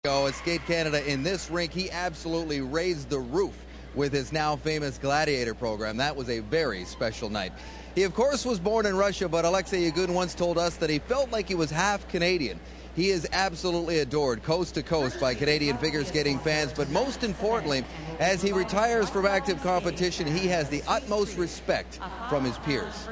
At Skate Canada in this rink, he absolutely raised the roof with his now famous Gladiator program. That was a very special night. He, of course, was born in Russia, but Alexei Yagudin once told us that he felt like he was half Canadian. He is absolutely adored coast to coast by Canadian figure skating fans, but most importantly, as he retires from active competition, he has the utmost respect from his peers.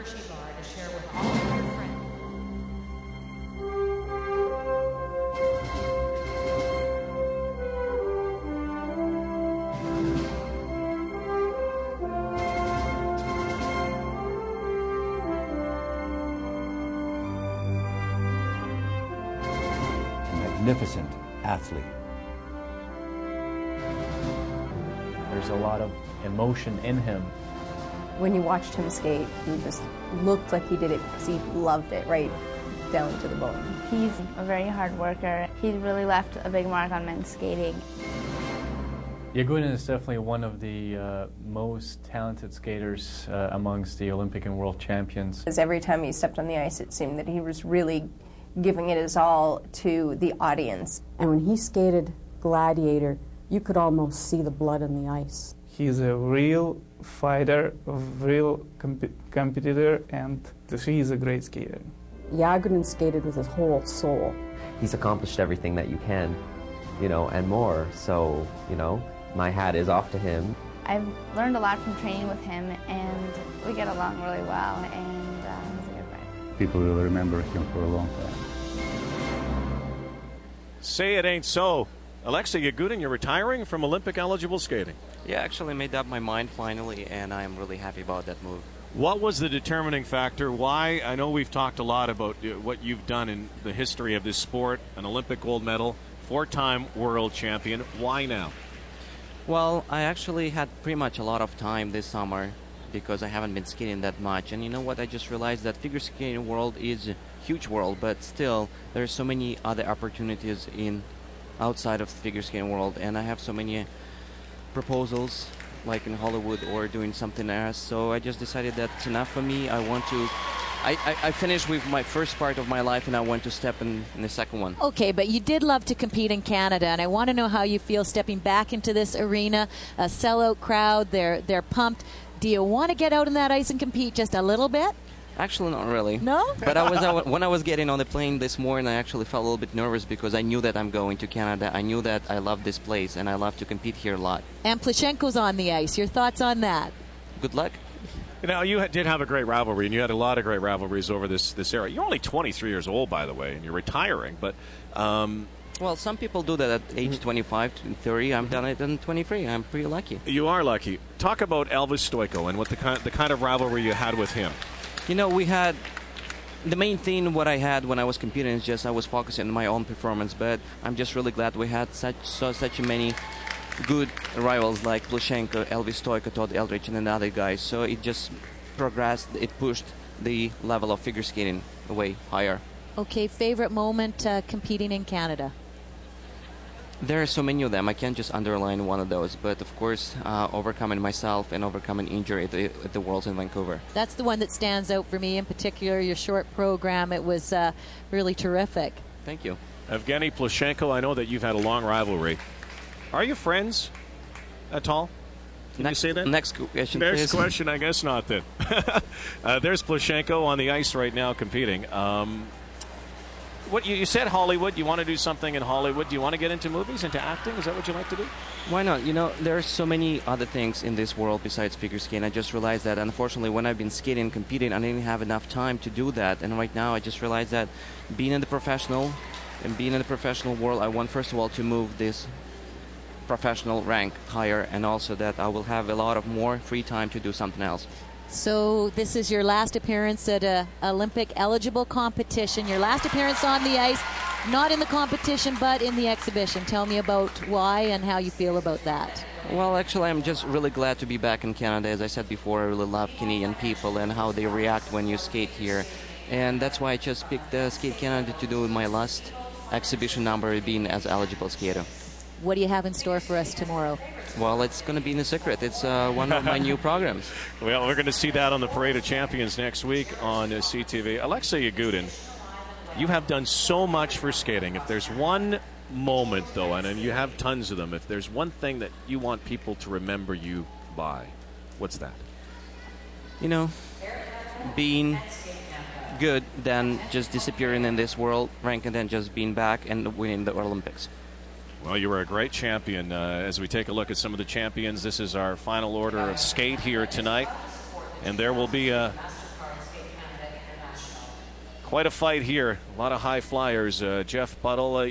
Magnificent athlete. There's a lot of emotion in him. When you watched him skate, he just looked like he did it because he loved it right down to the bone. He's a very hard worker. He's really left a big mark on men's skating. Yagudin is definitely one of the most talented skaters amongst the Olympic and world champions. Because every time he stepped on the ice, it seemed that he was really giving it his all to the audience. And when he skated Gladiator, you could almost see the blood on the ice. He's a real fighter, a real competitor, and he's a great skater. Yagudin skated with his whole soul. He's accomplished everything that you can, and more. So, my hat is off to him. I've learned a lot from training with him, and we get along really well, and he's a good friend. People will remember him for a long time. Say it ain't so. Alexei Yagudin, you're retiring from Olympic-eligible skating. Yeah, actually made up my mind finally, and I'm really happy about that move. What was the determining factor? Why? I know we've talked a lot about what you've done in the history of this sport, an Olympic gold medal, 4-time world champion. Why now? Well, I actually had pretty much a lot of time this summer because I haven't been skating that much. And you know what? I just realized that figure skating world is a huge world, but still there's so many other opportunities outside of the figure skating world, and I have so many proposals like in Hollywood or doing something else. So I just decided that it's enough for me. I finished with my first part of my life, and I want to step in the second one. Okay, but you did love to compete in Canada, and I want to know how you feel stepping back into this arena, a sellout crowd. They're pumped. Do you want to get out on that ice and compete just a little bit? Actually, not really. No? But when I was getting on the plane this morning, I actually felt a little bit nervous because I knew that I'm going to Canada. I knew that I love this place, and I love to compete here a lot. And Plushenko's on the ice. Your thoughts on that? Good luck. Now, you did have a great rivalry, and you had a lot of great rivalries over this era. You're only 23 years old, by the way, and you're retiring. But well, some people do that at age 25 to 30. I'm done it at 23. I'm pretty lucky. You are lucky. Talk about Elvis Stojko and what the kind of rivalry you had with him. We had the main thing what I had when I was competing is just I was focusing on my own performance. But I'm just really glad we had such many good rivals like Plushenko, Elvis Stojko, Todd Eldridge, and other guys. So it just progressed. It pushed the level of figure skating way higher. Okay, favorite moment competing in Canada? There are so many of them. I can't just underline one of those. But, of course, overcoming myself and overcoming injury at the Worlds in Vancouver. That's the one that stands out for me in particular, your short program. It was really terrific. Thank you. Evgeny Plushenko, I know that you've had a long rivalry. Are you friends at all? Can you say that? Next question, Next please. question, I guess not then. There's Plushenko on the ice right now competing. What you said Hollywood, you want to do something in Hollywood. Do you want to get into movies, into acting? Is that what you like to do? Why not? There are so many other things in this world besides figure skating. I just realized that, unfortunately, when I've been skating and competing, I didn't have enough time to do that. And right now, I just realized that being in the professional world, I want, first of all, to move this professional rank higher, and also that I will have a lot of more free time to do something else. So this is your last appearance at a Olympic-eligible competition, your last appearance on the ice, not in the competition but in the exhibition. Tell me about why and how you feel about that. Well, actually, I'm just really glad to be back in Canada. As I said before, I really love Canadian people and how they react when you skate here. And that's why I just picked Skate Canada to do my last exhibition number being as eligible skater. What do you have in store for us tomorrow? Well, it's going to be in a secret. It's one of my new programs. Well, we're going to see that on the Parade of Champions next week on CTV. Alexei Yagudin, you have done so much for skating. If there's one moment, though, and you have tons of them, if there's one thing that you want people to remember you by, what's that? You know, being good than just disappearing in this world rank and then just being back and winning the Olympics. Well, you were a great champion. As we take a look at some of the champions, this is our final order of skate here tonight. And there will be quite a fight here. A lot of high flyers. Jeff Buttle,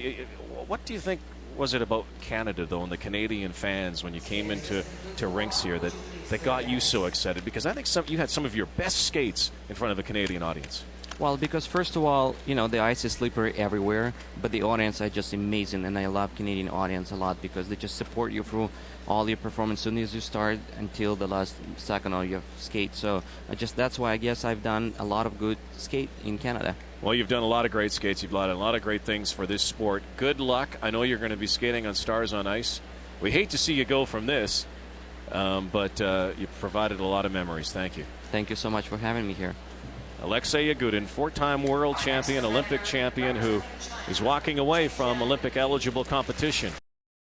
what do you think was it about Canada, though, and the Canadian fans when you came into rinks here that got you so excited? Because I think you had some of your best skates in front of a Canadian audience. Well, because first of all, you know, the ice is slippery everywhere, but the audience are just amazing, and I love Canadian audience a lot because they just support you through all your performance as soon as you start until the last second of your skate. So that's why I guess I've done a lot of good skate in Canada. Well, you've done a lot of great skates. You've done a lot of great things for this sport. Good luck. I know you're going to be skating on Stars on Ice. We hate to see you go from this, but you've provided a lot of memories. Thank you. Thank you so much for having me here. Alexei Yagudin, 4-time world champion, Olympic champion, who is walking away from Olympic eligible competition.